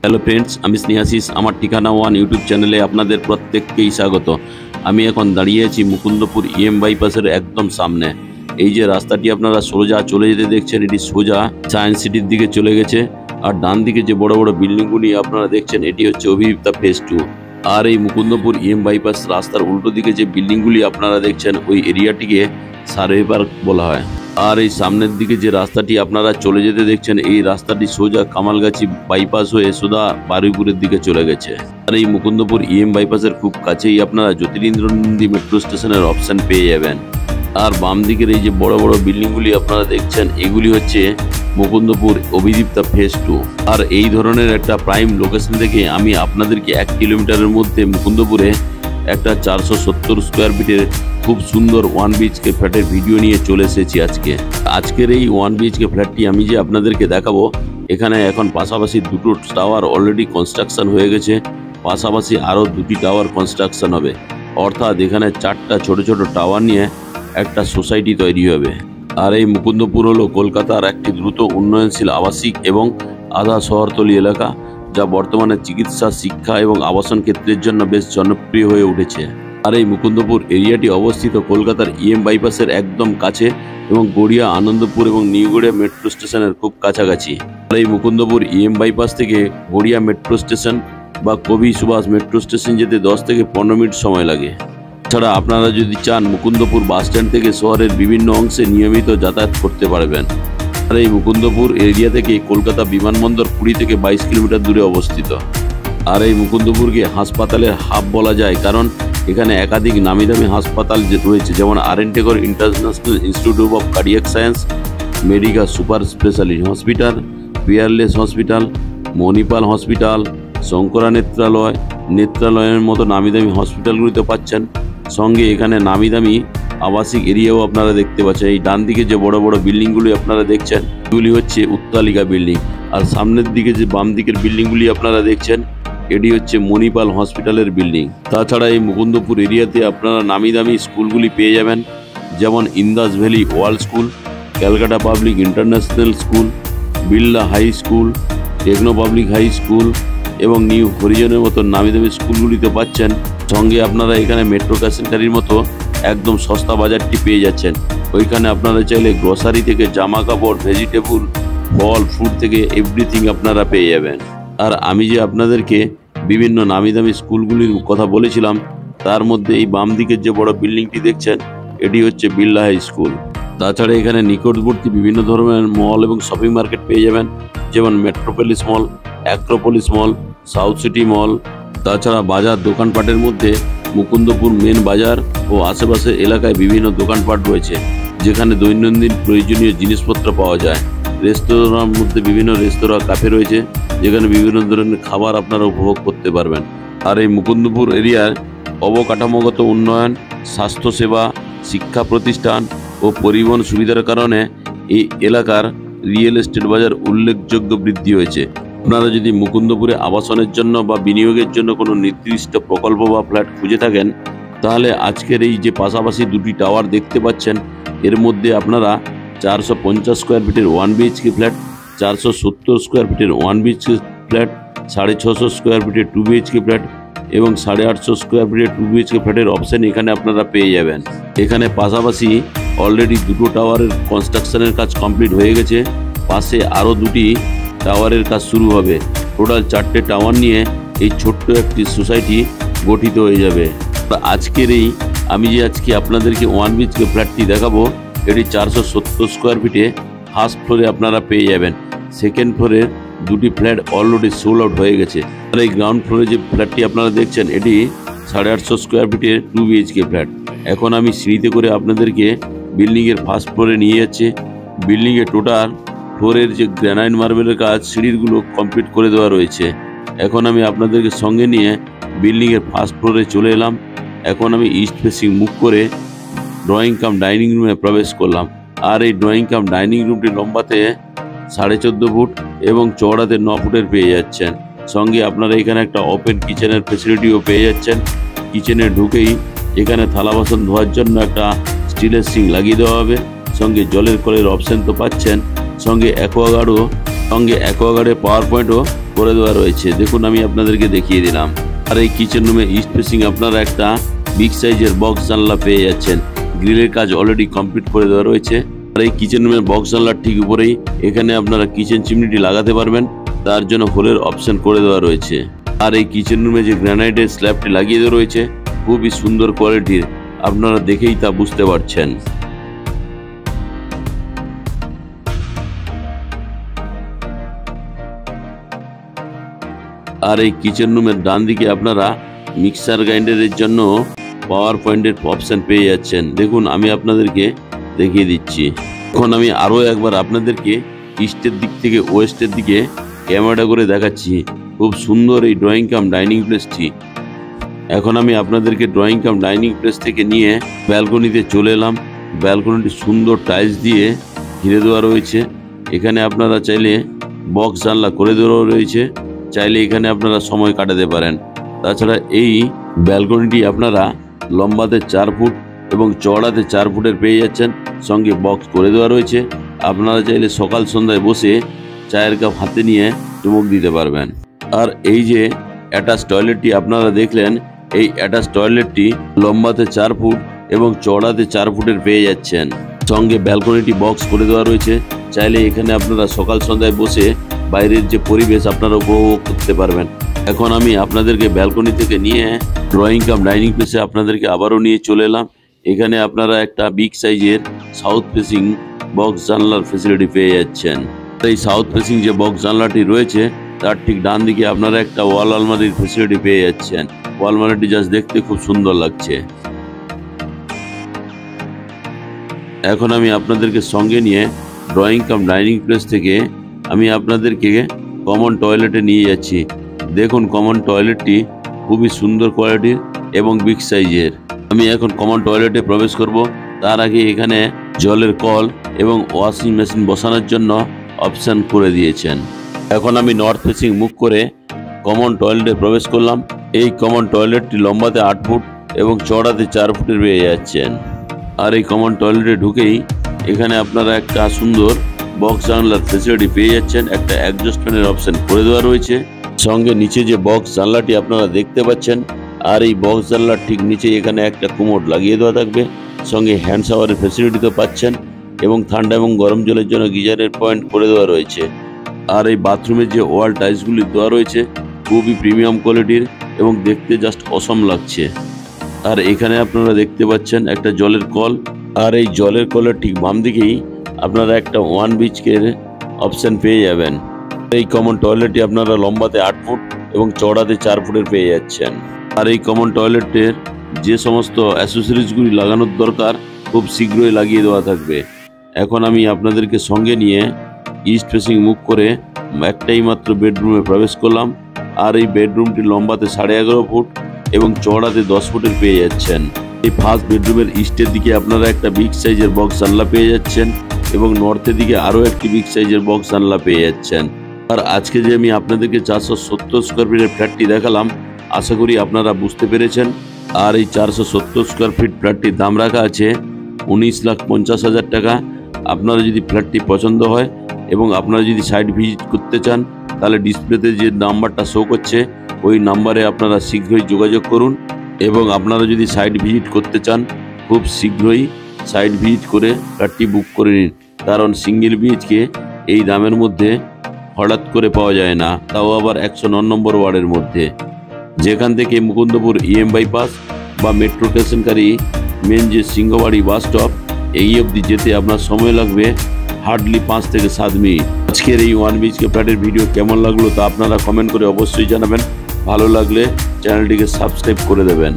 Hello friends, আমি স্নেহাশিস। আমার ঠিকানা ওয়ান ইউটিউব চ্যানেলে আপনাদের প্রত্যেককেই স্বাগত। আমি এখন দাঁড়িয়ে আছি মুকুন্দপুর ইএম বাইপাসের একদম সামনে। এই যে রাস্তাটি আপনারা সোজা চলে যেতে দেখছেন, এটি সোজা সায়েন্স সিটির দিকে চলে গেছে। আর ডান দিকে যে বড় বড় বিল্ডিংগুলি আপনারা দেখছেন, এটি হচ্ছে অভিযুক্তা ফেজ 2। আর এই মুকুন্দপুর ইএম বাইপাস রাস্তার উল্টো দিকে যে বিল্ডিংগুলি আপনারা দেখছেন, ওই এরিয়াটিকে সার্ভে পার্ক বলা হয়। আর এই সামনের দিকে যে রাস্তাটি আপনারা চলে যেতে দেখছেন, এই রাস্তাটি সোজা কামালগাছি বাইপাস হয়ে সোজা বারুইপুরের দিকে চলে গেছে। আর এই মুকুন্দপুর ইএম বাইপাসের খুব কাছেই আপনারা জ্যোতিরিন্দ্র নন্দী মেট্রো স্টেশনের অপশন পেয়ে যাবেন। আর বাম দিকের এই যে বড় বড় বিল্ডিংগুলি আপনারা দেখছেন, এগুলি হচ্ছে মুকুন্দপুর অভিদীপ্তা ফেজ 2। আর এই ধরনের একটা প্রাইম লোকেশন থেকে আমি আপনাদেরকে 1 কিলোমিটারের মধ্যে মুকুন্দপুরে একটা 470 স্কোয়ার ফিটের খুব সুন্দর 1 BHK ফ্ল্যাটের ভিডিও নিয়ে চলে এসেছি আজকের এই 1 BHK ফ্ল্যাটটি আমি যে আপনাদেরকে দেখাবো, এখানে এখন পাশাপাশি দুটো টাওয়ার অলরেডি কনস্ট্রাকশন হয়ে গেছে, পাশাপাশি আরও 2টি টাওয়ার কনস্ট্রাকশন হবে। অর্থাৎ এখানে 4টা ছোট ছোট টাওয়ার নিয়ে একটা সোসাইটি তৈরি হবে। আর এই মুকুন্দপুর হলো কলকাতার একটি দ্রুত উন্নয়নশীল আবাসিক এবং আধা শহরতলি এলাকা, যা বর্তমানে চিকিৎসা, শিক্ষা এবং আবাসন ক্ষেত্রের জন্য বেশ জনপ্রিয় হয়ে উঠেছে। আর এই মুকুন্দপুর এরিয়াটি অবস্থিত কলকাতার ইএম বাইপাসের একদম কাছে এবং গড়িয়া, আনন্দপুর এবং নিউ গড়িয়া মেট্রো স্টেশনের খুব কাছাকাছি। আর এই মুকুন্দপুর ইএম বাইপাস থেকে গড়িয়া মেট্রো স্টেশন বা কবি সুভাষ মেট্রো স্টেশন যেতে 10 থেকে 15 মিনিট সময় লাগে। এছাড়া আপনারা যদি চান, মুকুন্দপুর বাস স্ট্যান্ড থেকে শহরের বিভিন্ন অংশে নিয়মিত যাতায়াত করতে পারবেন। আর এই মুকুন্দপুর এরিয়া থেকে কলকাতা বিমানবন্দর 20 থেকে 22 কিলোমিটার দূরে অবস্থিত। আর এই মুকুন্দপুরকে হাসপাতালের হাব বলা যায়, কারণ এখানে একাধিক নামি দামি হাসপাতাল রয়েছে, যেমন R N. Tagore international institute of cardiac science, Medica super speciality hospital, Peerless hospital, Manipal hospital, Sankara নেত্রালয়ের মতো নামি দামি হসপিটালগুলিতে পাচ্ছেন। সঙ্গে এখানে নামি দামি আবাসিক এরিয়াও আপনারা দেখতে পাচ্ছেন। এই ডান দিকে যে বড় বড় বিল্ডিংগুলি আপনারা দেখছেন, এগুলি হচ্ছে উত্তালিকা বিল্ডিং। আর সামনের দিকে যে বাম দিকের বিল্ডিংগুলি আপনারা দেখছেন, এটি হচ্ছে মণিপাল হসপিটালের বিল্ডিং। তাছাড়া এই মুকুন্দপুর এরিয়াতে আপনারা নামি দামি স্কুলগুলি পেয়ে যাবেন, যেমন Indus valley world school, Calcutta public international school, Birla high school, techno public high school এবং নিউ হরিজনের মতো নামি দামি স্কুলগুলিতে পাচ্ছেন। সঙ্গে আপনারা এখানে মেট্রো ক্যাশেন্টারির মতো একদম সস্তা বাজারটি পেয়ে যাচ্ছেন। ওইখানে আপনারা চাইলে গ্রসারি থেকে জামা কাপড়, ভেজিটেবল, ফল, ফ্রুট থেকে এভরিথিং আপনারা পেয়ে যাবেন। আর আমি যে আপনাদেরকে বিভিন্ন নামি দামি স্কুলগুলির কথা বলেছিলাম, তার মধ্যে এই বাম দিকের যে বড় বিল্ডিংটি দেখছেন, এটি হচ্ছে বিড়লা হাই স্কুল। তাছাড়া এখানে নিকটবর্তী বিভিন্ন ধরনের মল এবং শপিং মার্কেট পেয়ে যাবেন, যেমন মেট্রোপলিস মল, অ্যাক্রোপলিস মল, সাউথ সিটি মল। তাছাড়া বাজার দোকানপাটের মধ্যে মুকুন্দপুর মেন বাজার ও আশেপাশের এলাকায় বিভিন্ন দোকানপাট রয়েছে, যেখানে দৈনন্দিন প্রয়োজনীয় জিনিসপত্র পাওয়া যায়। রেস্তোরাঁর মধ্যে বিভিন্ন রেস্তোরাঁ, ক্যাফে রয়েছে, যেখানে বিভিন্ন ধরনের খাবার আপনারা উপভোগ করতে পারবেন। আর এই মুকুন্দপুর এরিয়ার অবকাঠামোগত উন্নয়ন, স্বাস্থ্যসেবা, শিক্ষা প্রতিষ্ঠান ও পরিবহন সুবিধার কারণে এই এলাকার রিয়েল এস্টেট বাজার উল্লেখযোগ্য বৃদ্ধি হয়েছে। আপনারা যদি মুকুন্দপুরে আবাসনের জন্য বা বিনিয়োগের জন্য কোনো নির্দিষ্ট প্রকল্প বা ফ্ল্যাট খুঁজে থাকেন, তাহলে আজকের এই যে পাশাপাশি 2টি টাওয়ার দেখতে পাচ্ছেন, এর মধ্যে আপনারা 450 স্কোয়ার ফিটের 1 BHK ফ্ল্যাট, 470 স্কোয়ার ফিটের 1 BHK ফ্ল্যাট, 650 স্কোয়ার ফিটের 2 BHK ফ্ল্যাট এবং 850 স্কোয়ার ফিটের 2 BHK ফ্ল্যাটের অপশান এখানে আপনারা পেয়ে যাবেন। এখানে পাশাপাশি অলরেডি 2টো টাওয়ারের কনস্ট্রাকশনের কাজ কমপ্লিট হয়ে গেছে, পাশে আরও 2টি টাওয়ারের কাজ শুরু হবে। টোটাল 4টে টাওয়ার নিয়ে এই ছোট্ট একটি সোসাইটি গঠিত হয়ে যাবে। আমি আজকে আপনাদেরকে 1 BHK ফ্ল্যাটটি দেখাবো, এটি 470 স্কোয়ার ফিটে ফার্স্ট ফ্লোরে আপনারা পেয়ে যাবেন। সেকেন্ড ফ্লোরের 2টি ফ্ল্যাট অলরেডি সোল্ড আউট হয়ে গেছে। আর এই গ্রাউন্ড ফ্লোরে যে ফ্ল্যাটটি আপনারা দেখছেন, এটি 850 স্কোয়ার ফিটের 2 BHK ফ্ল্যাট। এখন আমি সিঁড়িতে করে আপনাদেরকে বিল্ডিংয়ের ফার্স্ট ফ্লোরে নিয়ে যাচ্ছি। বিল্ডিংয়ের টোটাল ফ্লোরের যে গ্রানাইট মার্বেলের কাজ, সিঁড়িগুলো কমপ্লিট করে দেওয়া রয়েছে। এখন আমি আপনাদেরকে সঙ্গে নিয়ে বিল্ডিংয়ের ফার্স্ট ফ্লোরে চলে এলাম। এখন আমি ইস্ট ফেসিং মুখ করে ড্রয়িং কাম ডাইনিং রুমে প্রবেশ করলাম। আর এই ড্রয়িং কাম ডাইনিং রুমটি লম্বাতে 14.5 ফুট এবং চওড়াতে 9 ফুটের পেয়ে যাচ্ছেন। সঙ্গে আপনারা এখানে একটা ওপেন কিচেনের ফেসিলিটিও পেয়ে যাচ্ছেন। কিচেনে ঢুকেই এখানে থালা বাসন ধোয়ার জন্য একটা স্টিলের সিঙ্ক লাগিয়ে দেওয়া হবে। সঙ্গে জলের কলের অপশন তো পাচ্ছেন, সঙ্গে অ্যাকোয়াগার্ডের পাওয়ার পয়েন্টও করে দেওয়া রয়েছে। দেখুন আমি আপনাদেরকে দেখিয়ে দিলাম। আর এই কিচেন রুমে ইস্ট ফেসিং আপনারা একটা বিগ সাইজের বক্স জানলা পেয়ে যাচ্ছেন। গ্রিলের কাজ অলরেডি কমপ্লিট করে দেওয়া রয়েছে। আর এই কিচেন রুমের বক্স জানলার ঠিক উপরেই এখানে আপনারা কিচেন চিমনিটি লাগাতে পারবেন, তার জন্য হোলের অপশন করে দেওয়া রয়েছে। আর এই কিচেন রুমে যে গ্রানাইটের স্ল্যাবটি লাগিয়ে দেওয়া রয়েছে খুবই সুন্দর কোয়ালিটির, আপনারা দেখেই তা বুঝতে পারছেন। আর এই কিচেন রুমের ডান দিকে আপনারা মিক্সার গ্রাইন্ডারের জন্য পাওয়ার পয়েন্টের অপশন পেয়ে যাচ্ছেন। দেখুন আমি আপনাদেরকে দেখিয়ে দিচ্ছি। এখন আমি আরও একবার আপনাদেরকে ইস্টের দিক থেকে ওয়েস্টের দিকে ক্যামেরা করে দেখাচ্ছি খুব সুন্দর এই ড্রয়িং কাম ডাইনিং প্লেসটি। এখন আমি আপনাদেরকে ড্রয়িং কাম ডাইনিং প্লেস থেকে নিয়ে ব্যালকনিতে চলে এলাম। ব্যালকনিটি সুন্দর টাইলস দিয়ে ঘিরে দেওয়া রয়েছে। এখানে আপনারা চাইলে বক্স জানলা করে দেওয়া রয়েছে, চাইলে এখানে আপনারা সময় কাটাতে পারেন। তাছাড়া এই ব্যালকনিটি আপনারা লম্বাতে 4 ফুট এবং চওড়াতে 4 ফুটের পেয়ে যাচ্ছেন, সঙ্গে বক্স করে দেওয়া রয়েছে। আপনারা চাইলে সকাল সন্ধ্যায় বসে চায়ের কাপ হাতে নিয়ে চুমুক দিতে পারবেন। আর এই যে অ্যাটাচ টয়লেটটি আপনারা দেখলেন, এই অ্যাটাচ টয়লেটটি লম্বাতে 4 ফুট এবং চওড়াতে 4 ফুটের পেয়ে যাচ্ছেন, সঙ্গে ব্যালকনিটি বক্স করে দেওয়া রয়েছে। চাইলে এখানে আপনারা সকাল সন্ধ্যায় বসে বাইরের যে পরিবেশ আপনারা উপভোগ করতে পারবেন। এখন আমি আপনাদেরকে ব্যালকনি থেকে নিয়ে ড্রয়িং কাম ডাইনিং প্লেসে আপনাদেরকে আবারও নিয়ে চলে এলাম। এখানে আপনারা একটা বিগ সাইজের সাউথ ফেসিং বক্স জানলার ফেসিলিটি পেয়ে যাচ্ছেন। এই সাউথ ফেসিং যে বক্স জানলাটি রয়েছে তার ঠিক ডান দিকে আপনারা একটা ওয়াল আলমারির ফেসিলিটি পেয়ে যাচ্ছেন। ওয়াল আলমারিটি জাস্ট দেখতে খুব সুন্দর লাগছে। এখন আমি আপনাদেরকে সঙ্গে নিয়ে ড্রয়িং কাম ডাইনিং প্লেস থেকে আমি আপনাদেরকে কমন টয়লেটে নিয়ে যাচ্ছি। দেখুন কমন টয়লেটটি খুবই সুন্দর কোয়ালিটির এবং বিগ সাইজের। আমি এখন কমন টয়লেটে প্রবেশ করব। তার আগে এখানে জলের কল এবং ওয়াশিং মেশিন বসানোর জন্য অপশান করে দিয়েছেন। এখন আমি নর্থ ফেসিং মুখ করে কমন টয়লেটে প্রবেশ করলাম। এই কমন টয়লেটটি লম্বাতে 8 ফুট এবং চওড়াতে 4 ফুটের পেয়ে যাচ্ছেন। আর এই কমন টয়লেটে ঢুকেই এখানে আপনারা একটা সুন্দর বক্স জানলার ফেসিলিটি পেয়ে যাচ্ছেন। একটা অ্যাডজাস্ট ফ্যানের অপশন করে দেওয়া রয়েছে, সঙ্গে নিচে যে বক্স জানলাটি আপনারা দেখতে পাচ্ছেন, আর এই বক্স জানলার ঠিক নিচে এখানে একটা কোমোড লাগিয়ে দেওয়া থাকবে, সঙ্গে হ্যান্ড শাওয়ারের ফেসিলিটি তো পাচ্ছেন এবং ঠান্ডা এবং গরম জলের জন্য গিজারের পয়েন্ট করে দেওয়া রয়েছে। আর এই বাথরুমের যে ওয়াল টাইলসগুলি দেওয়া রয়েছে খুবই প্রিমিয়াম কোয়ালিটির এবং দেখতে জাস্ট অসম লাগছে। আর এখানে আপনারা দেখতে পাচ্ছেন একটা জলের কল, আর এই জলের কলের ঠিক বাম দিকেই আপনারা একটা 1 বিচকের অপশন পেয়ে যাবেন। এই কমন টয়লেটটি আপনারা লম্বাতে 8 ফুট এবং চওড়াতে 4 ফুটের পেয়ে যাচ্ছেন। আর এই কমন টয়লেটের যে সমস্ত অ্যাসেসরিজগুলি লাগানোর দরকার খুব শীঘ্রই লাগিয়ে দেওয়া থাকবে। এখন আমি আপনাদেরকে সঙ্গে নিয়ে ইস্ট ফেসিং মুখ করে একটাই মাত্র বেডরুমে প্রবেশ করলাম। আর এই বেডরুমটি লম্বাতে 11.5 ফুট এবং চওড়াতে 10 ফুটের পেয়ে যাচ্ছেন। এই ফার্স্ট বেডরুমের ইস্টের দিকে আপনারা একটা বিগ সাইজের বক্স জানলা পেয়ে যাচ্ছেন এবং নর্থের দিকে আরও একটি বিগ সাইজের বক্স জানলা পেয়ে যাচ্ছেন। আর আজকে যে আমি আপনাদেরকে 470 স্কোয়ার ফিটের ফ্ল্যাটটি দেখালাম, আশা করি আপনারা বুঝতে পেরেছেন। আর এই 470 স্কোয়ার ফিট ফ্ল্যাটটির দাম রাখা আছে 19,50,000 টাকা। আপনারা যদি ফ্ল্যাটটি পছন্দ হয় এবং আপনারা যদি সাইট ভিজিট করতে চান, তাহলে ডিসপ্লেতে যে নাম্বারটা শো করছে ওই নাম্বারে আপনারা শীঘ্রই যোগাযোগ করুন। এবং আপনারা যদি সাইট ভিজিট করতে চান খুব শীঘ্রই সাইট ভিজিট করে ফ্ল্যাটটি বুক করে নিন, কারণ সিঙ্গেল বিএইচকে এই দামের মধ্যে হঠাৎ করে পাওয়া যায় না, তাও আবার 109 নম্বর ওয়ার্ডের মধ্যে। যেখান থেকে মুকুন্দপুর EM বাইপাস বা মেট্রো স্টেশনকারী মেন যে সিংহবাড়ি বাস স্টপ এই অবধি যেতে আপনার সময় লাগবে হার্ডলি 5 থেকে 7 মিনিট। আজকের এই 1 বিএইচকে ফ্ল্যাটের ভিডিও কেমন লাগলো তা আপনারা কমেন্ট করে অবশ্যই জানাবেন। ভালো লাগলে চ্যানেলটিকে সাবস্ক্রাইব করে দেবেন।